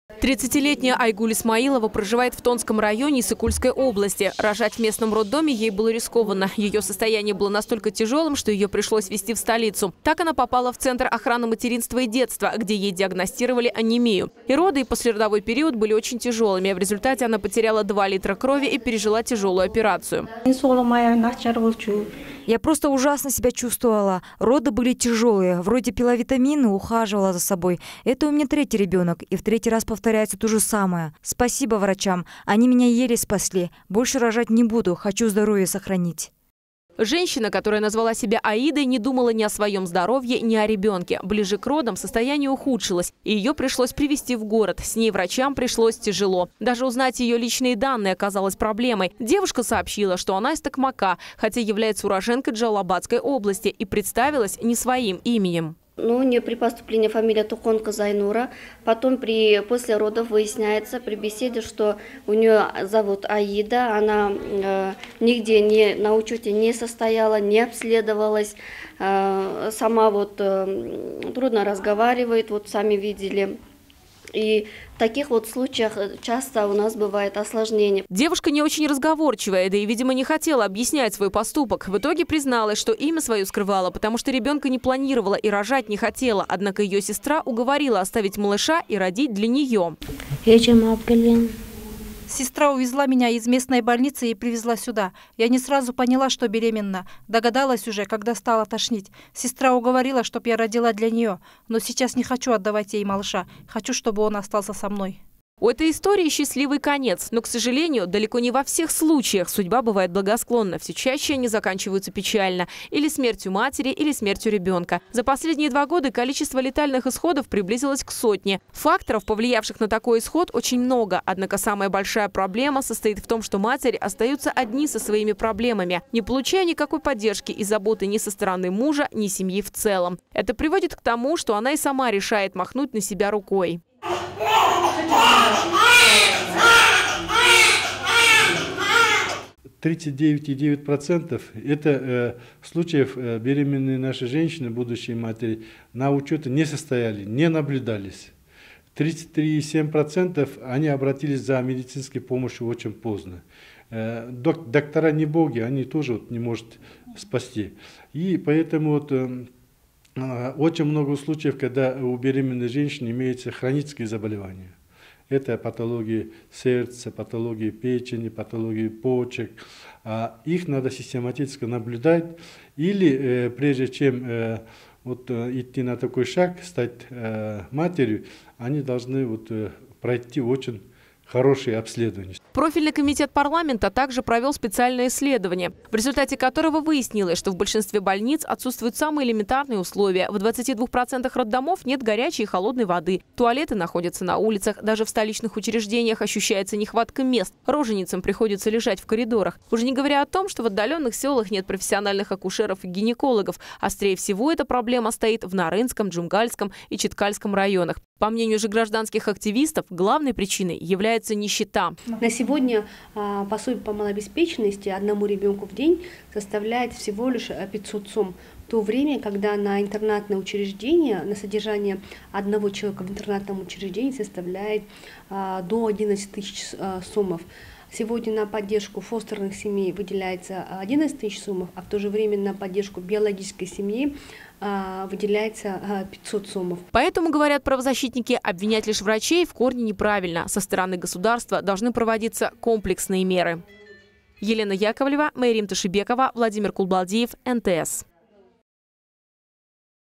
30-летняя Айгуль Исмаилова проживает в Тонском районе Иссык-Кульской области. Рожать в местном роддоме ей было рискованно. Ее состояние было настолько тяжелым, что ее пришлось везти в столицу. Так она попала в Центр охраны материнства и детства, где ей диагностировали анемию. И роды, и послеродовой период были очень тяжелыми. В результате она потеряла 2 литра крови и пережила тяжелую операцию. Я просто ужасно себя чувствовала. Роды были тяжелые. Вроде пила витамины, ухаживала за собой. Это у меня 3-й ребенок. И в 3-й раз повторяется то же самое. Спасибо врачам. Они меня еле спасли. Больше рожать не буду. Хочу здоровье сохранить. Женщина, которая назвала себя Аидой, не думала ни о своем здоровье, ни о ребенке. Ближе к родам состояние ухудшилось, и ее пришлось привезти в город. С ней врачам пришлось тяжело. Даже узнать ее личные данные оказалось проблемой. Девушка сообщила, что она из Токмака, хотя является уроженкой Джалалабадской области, и представилась не своим именем. У нее при поступлении фамилия Тухонка Зайнура. Потом после родов выясняется при беседе, что у нее зовут Аида. Она нигде на учете не состояла, не обследовалась. Сама трудно разговаривает, сами видели. И в таких случаях часто у нас бывает осложнение. Девушка не очень разговорчивая, да и, видимо, не хотела объяснять свой поступок. В итоге призналась, что имя свое скрывала, потому что ребенка не планировала и рожать не хотела. Однако ее сестра уговорила оставить малыша и родить для нее. Сестра увезла меня из местной больницы и привезла сюда. Я не сразу поняла, что беременна. Догадалась уже, когда стала тошнить. Сестра уговорила, чтобы я родила для нее. Но сейчас не хочу отдавать ей малыша. Хочу, чтобы он остался со мной. У этой истории счастливый конец, но, к сожалению, далеко не во всех случаях судьба бывает благосклонна. Все чаще они заканчиваются печально. Или смертью матери, или смертью ребенка. За последние 2 года количество летальных исходов приблизилось к 100. Факторов, повлиявших на такой исход, очень много. Однако самая большая проблема состоит в том, что матери остаются одни со своими проблемами, не получая никакой поддержки и заботы ни со стороны мужа, ни семьи в целом. Это приводит к тому, что она и сама решает махнуть на себя рукой. 39,9% это случаев беременные наши женщины, будущие матери, на учете не состояли, не наблюдались. 33,7% они обратились за медицинской помощью очень поздно. Доктора не боги, они тоже не могут спасти. И поэтому очень много случаев, когда у беременной женщины имеются хронические заболевания. Это патологии сердца, патологии печени, патологии почек. Их надо систематически наблюдать. Или прежде чем идти на такой шаг, стать матерью, они должны пройти очень хорошие обследования. Профильный комитет парламента также провел специальное исследование, в результате которого выяснилось, что в большинстве больниц отсутствуют самые элементарные условия. В 22% роддомов нет горячей и холодной воды. Туалеты находятся на улицах. Даже в столичных учреждениях ощущается нехватка мест. Роженицам приходится лежать в коридорах. Уже не говоря о том, что в отдаленных селах нет профессиональных акушеров и гинекологов. Острее всего эта проблема стоит в Нарынском, Джумгальском и Читкальском районах. По мнению же гражданских активистов, главной причиной является нищета. На сегодня пособие по малообеспеченности одному ребенку в день составляет всего лишь 500 сом. В то время, когда на интернатное учреждение, на содержание одного человека в интернатном учреждении составляет до 11 тысяч сомов. Сегодня на поддержку фостерных семей выделяется 11 тысяч сомов, а в то же время на поддержку биологической семьи выделяется 500 сомов. Поэтому, говорят правозащитники, обвинять лишь врачей в корне неправильно. Со стороны государства должны проводиться комплексные меры. Елена Яковлева, Мээрим Ташибекова, Владимир Кулбалдиев, НТС.